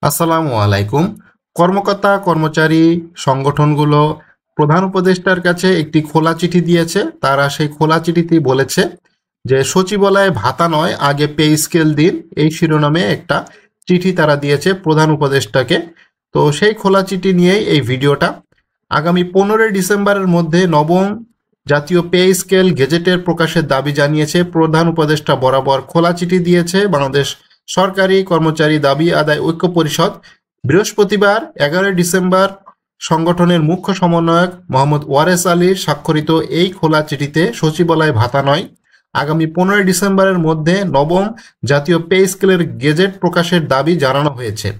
আসসালামু আলাইকুম। কর্মকর্তা কর্মচারী সংগঠনগুলো প্রধান উপদেষ্টার কাছে একটি খোলা চিঠি দিয়েছে। তারা সেই খোলা চিঠিতে বলেছে যে সচিবালয়ে ভাতা নয়, আগে পে স্কেল দিন, এই শিরোনামে একটা চিঠি তারা দিয়েছে প্রধান উপদেষ্টাকে। তো সেই খোলা চিঠি নিয়েই এই ভিডিওটা। আগামী 15 ডিসেম্বরের মধ্যে নবম জাতীয় পে স্কেল গেজেটের প্রকাশের দাবি জানিয়েছে প্রধান উপদেষ্টা বরাবর খোলা চিঠি দিয়েছে বাংলাদেশ সরকারি কর্মচারী দাবি আদায় ঐক্য পরিষদ। বৃহস্পতিবার 11 ডিসেম্বর সংগঠনের মুখ্য সমন্বয়ক মোহাম্মদ ওয়ারেস আলীর স্বাক্ষরিত এই খোলা চিঠিতে সচিবালয় ভাতা নয়, আগামী 15 ডিসেম্বরের মধ্যে নবম জাতীয় পে স্কেলের গেজেট প্রকাশের দাবি জানানো হয়েছে।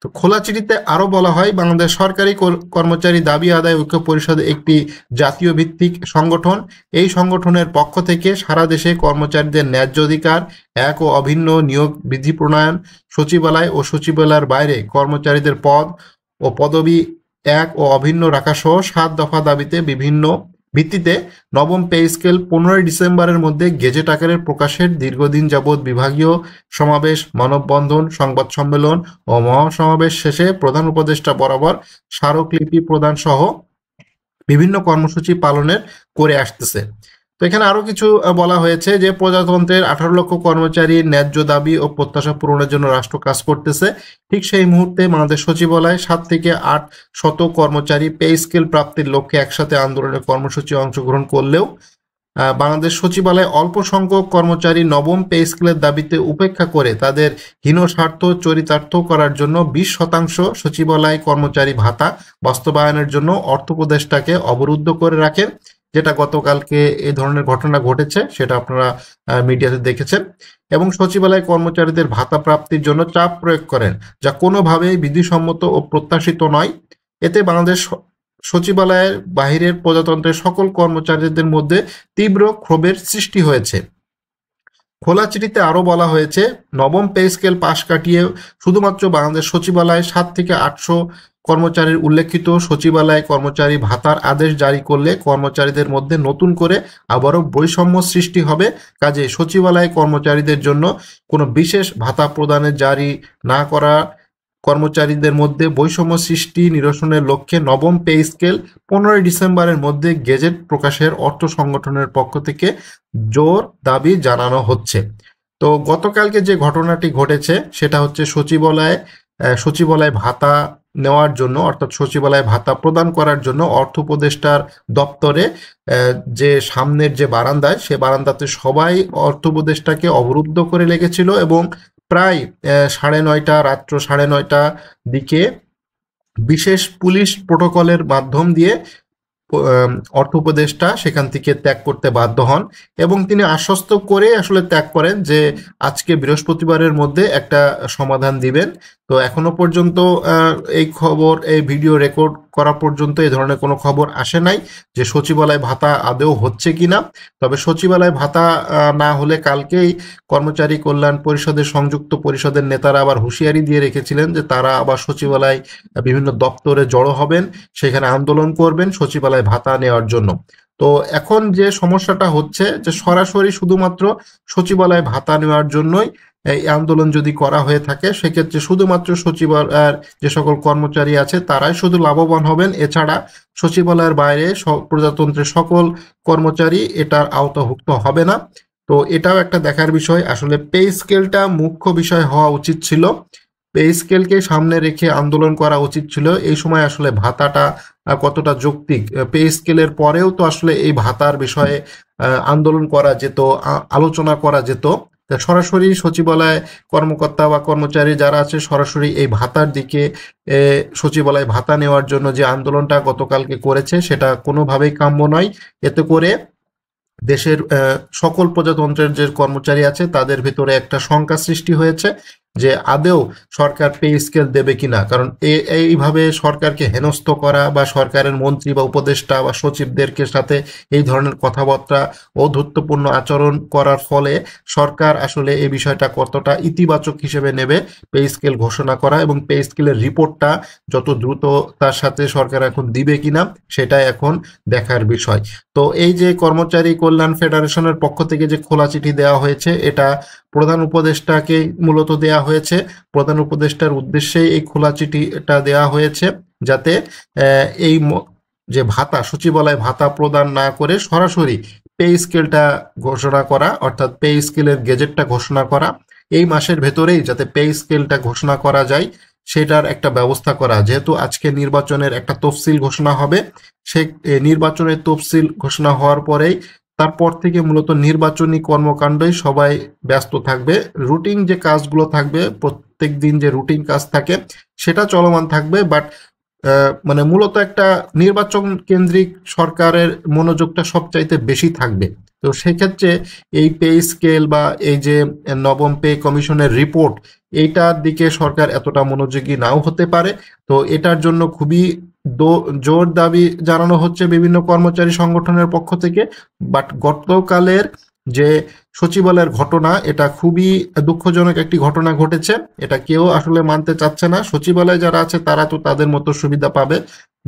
তো খোলা চিঠিতে আরও বলা হয়, বাংলাদেশ সরকারি কর্মচারী দাবি আদায় ঐক্য পরিষদ একটি জাতীয় ভিত্তিক সংগঠন। এই সংগঠনের পক্ষ থেকে সারা দেশে কর্মচারীদের ন্যায্য অধিকার, এক ও অভিন্ন নিয়োগ বিধি প্রণয়ন, সচিবালয় ও সচিবালয়ের বাইরে কর্মচারীদের পদ ও পদবি এক ও অভিন্ন রাখা সহ 7 দফা দাবিতে বিভিন্ন ভিত্তিতে নবম পে স্কেল 15 ডিসেম্বরের মধ্যে গেজেট আকারে প্রকাশের দীর্ঘদিন যাবৎ বিভাগীয় সমাবেশ, মানববন্ধন, সংবাদ সম্মেলন ও মহাসমাবেশ শেষে প্রধান উপদেষ্টা বরাবর স্মারকলিপি প্রদান সহ বিভিন্ন কর্মসূচি পালনের করে আসতেছে। তো এখানে আরো কিছু বলা হয়েছে যে প্রজাতন্ত্রের 18 লক্ষ কর্মচারীর ন্যায্য দাবি ও প্রত্যাশা পূরণের জন্য রাষ্ট্র কাজ করতেছে। ঠিক সেই মুহূর্তে বাংলাদেশ সচিবালয় 7 থেকে 8 শত কর্মচারী পে স্কেল প্রাপ্তির লক্ষ্যে একসাথে আন্দোলনের কর্মসূচি অংশগ্রহণ করলেও বাংলাদেশ সচিবালয় অল্প সংখ্যক কর্মচারী নবম পে স্কেলের দাবিতে উপেক্ষা করে তাদের হীন স্বার্থ চরিতার্থ করার জন্য 20% সচিবালয় কর্মচারী ভাতা বাস্তবায়নের জন্য অর্থ উপদেষ্টাকে অবরুদ্ধ করে রাখেন, যেটা গতকালকে এই ধরনের ঘটনা ঘটেছে, সেটা আপনারা মিডিয়াতে দেখেছেন। এবং সচিবালয় কর্মচারীদের ভাতা প্রাপ্তির জন্য চাপ প্রয়োগ করেন, যা কোনোভাবেই বিধিসম্মত ও প্রত্যাশিত নয়। এতে বাংলাদেশ সচিবালয়ের বাহিরের প্রজাতন্ত্রের সকল কর্মচারীদের মধ্যে তীব্র ক্ষোভের সৃষ্টি হয়েছে। খোলা চিঠিতে আরও বলা হয়েছে, নবম পে স্কেল পাশ কাটিয়ে শুধুমাত্র বাংলাদেশ সচিবালয় 7 থেকে 800 কর্মচারীর উল্লেখিত সচিবালয় কর্মচারী ভাতার আদেশ জারি করলে কর্মচারীদের মধ্যে নতুন করে আবারও বৈষম্য সৃষ্টি হবে। কাজে সচিবালয় কর্মচারীদের জন্য কোনো বিশেষ ভাতা প্রদানের জারি না করা কর্মচারীদের মধ্যে বৈষম্য সৃষ্টি নিরসনের লক্ষ্যে নবম পে স্কেল 15 ডিসেম্বরের মধ্যে গেজেট প্রকাশের অর্থ সংগঠনের পক্ষ থেকে জোর দাবি জানানো হচ্ছে। তো গতকালকে যে ঘটনাটি ঘটেছে সেটা হচ্ছে সচিবালয় ভাতা নেওয়ার জন্য, অর্থাৎ সচিবালয় ভাতা প্রদান করার জন্য অর্থ উপদেষ্টার দপ্তরে যে সামনের যে বারান্দায়, সে বারান্দাতে সবাই অর্থ উপদেষ্টাকে অবরুদ্ধ করে লেগেছিল এবং প্রায় 9:30 রাত্র 9:30 দিকে বিশেষ পুলিশ প্রোটোকলের মাধ্যম দিয়ে অর্থ উপদেষ্টা সেখান থেকে ত্যাগ করতে বাধ্য হন এবং তিনি আশ্বস্ত করে আসলে ত্যাগ করেন যে আজকে বৃহস্পতিবারের মধ্যে একটা সমাধান দিবেন। তো এখনো পর্যন্ত এই ভিডিও রেকর্ড করা পর্যন্ত এই ধরনের কোনো খবর আসে নাই যে সচিবালয় ভাতা আদৌ হচ্ছে কিনা। তবে সচিবালয় ভাতা না হলে কালকেই কর্মচারী কল্যাণ পরিষদের সংযুক্ত পরিষদের নেতারা আবার হুঁশিয়ারি দিয়ে রেখেছিলেন যে তারা আবার সচিবালয় বিভিন্ন দপ্তরে জড়ো হবেন, সেখানে আন্দোলন করবেন সচিবালয় ভাতা নেওয়ার জন্য। তো এখন যে সমস্যাটা হচ্ছে যে সরাসরি শুধুমাত্র সচিবালয় ভাতা নেওয়ার জন্যই এই আন্দোলন যদি করা হয়ে থাকে, সেক্ষেত্রে শুধুমাত্র সচিবালয়ের যে সকল কর্মচারী আছে তারাই শুধু লাভবান হবেন, এছাড়া সচিবালয়ের বাইরে প্রজাতন্ত্রের সকল কর্মচারী এটার আওতাভুক্ত হবে না। তো এটাও একটা দেখার বিষয়। আসলে পে স্কেলটা মুখ্য বিষয় হওয়া উচিত ছিল, পে স্কেলকে সামনে রেখে আন্দোলন করা উচিত ছিল। এই সময় আসলে ভাতাটা কতটা যৌক্তিক, পে স্কেলের পরেও তো আসলে এই ভাতার বিষয়ে আন্দোলন করা যেত, আলোচনা করা যেত। সরাসরি সচিবালয় কর্মকর্তা বা কর্মচারী যারা আছে সরাসরি এই ভাতার দিকে সচিবালয় ভাতা নেওয়ার জন্য যে আন্দোলনটা গতকালকে করেছে সেটা কোনোভাবেই কাম্য নয়। এতে করে দেশের সকল প্রজাতন্ত্রের যে কর্মচারী আছে তাদের ভিতরে একটা শঙ্কা সৃষ্টি হয়েছে যে আদৌ সরকার পে স্কেল দেবে কিনা। কারণ এইভাবে সরকারকে হেনস্থ করা বা সরকারের মন্ত্রী বা উপদেষ্টা বা সচিবদেরকে সাথে এই ধরনের কথাবার্তা ঔদ্ধত্যপূর্ণ আচরণ করার ফলে সরকার আসলে এই বিষয়টা কতটা ইতিবাচক হিসেবে নেবে পে স্কেল ঘোষণা করা এবং পে স্কেলের রিপোর্টটা যত দ্রুত তার সাথে সরকার এখন দিবে কিনা সেটাই এখন দেখার বিষয়। তো এই যে কর্মচারী কল্যাণ ফেডারেশনের পক্ষ থেকে যে খোলা চিঠি দেওয়া হয়েছে, এটা প্রধান উপদেষ্টাকে মূলত দেয়া হয়েছে। প্রধান উপদেষ্টার উদ্দেশ্যেই এই খোলা চিঠিটা দেয়া হয়েছে, যাতে এই যে ভাতা, সচিবালয় ভাতা প্রদান না করে সরাসরি পে স্কেলটা ঘোষণা করা, অর্থাৎ পে স্কেলের গেজেটটা ঘোষণা করা, এই মাসের ভেতরেই যাতে পে স্কেলটা ঘোষণা করা যায় সেটার একটা ব্যবস্থা করা। যেহেতু আজকে নির্বাচনের একটা তফসিল ঘোষণা হবে, সে নির্বাচনের তফসিল ঘোষণা হওয়ার পরেই তারপর থেকে মূলত নির্বাচনী কর্মকাণ্ডই সবাই ব্যস্ত থাকবে। রুটিন যে কাজগুলো থাকবে, প্রত্যেক দিন যে রুটিন কাজ থাকে সেটা চলমান থাকবে, বাট মানে মূলত একটা নির্বাচন কেন্দ্রিক সরকারের মনোযোগটা সবচাইতে বেশি থাকবে। তো সেক্ষেত্রে এই পে স্কেল বা এই যে নবম পে কমিশনের রিপোর্ট, এইটার দিকে সরকার এতটা মনোযোগী নাও হতে পারে। তো এটার জন্য খুবই জোর দাবি জানানো হচ্ছে বিভিন্ন কর্মচারী সংগঠনের পক্ষ থেকে। বাট গতকালের যে সচিবালয়ের ঘটনা, এটা খুবই দুঃখজনক একটি ঘটনা ঘটেছে। এটা কেউ আসলে মানতে চাচ্ছে না। সচিবালয়ে যারা আছে তারা তো তাদের মতো সুবিধা পাবে,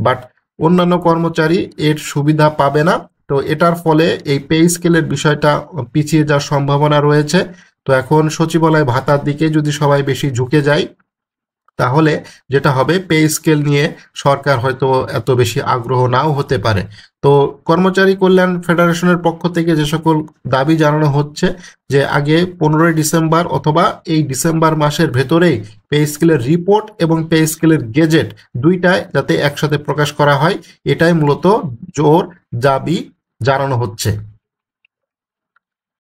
বাট অন্যান্য কর্মচারী এর সুবিধা পাবে না। তো এটার ফলে এই পে স্কেলের বিষয়টা পিছিয়ে যাওয়ার সম্ভাবনা রয়েছে। তো এখন সচিবালয় ভাতার দিকে যদি সবাই বেশি ঝুঁকে যায়, তাহলে যেটা হবে, পে স্কেল নিয়ে সরকার হয়তো এত বেশি আগ্রহ নাও হতে পারে। তো কর্মচারী কল্যাণ ফেডারেশনের পক্ষ থেকে যে সকল দাবি জানানো হচ্ছে, যে আগে 15 ডিসেম্বর অথবা এই ডিসেম্বর মাসের ভেতরেই পে স্কেলের রিপোর্ট এবং পে স্কেলের গেজেট দুইটাই যাতে একসাথে প্রকাশ করা হয়, এটাই মূলত জোর দাবি জানানো হচ্ছে।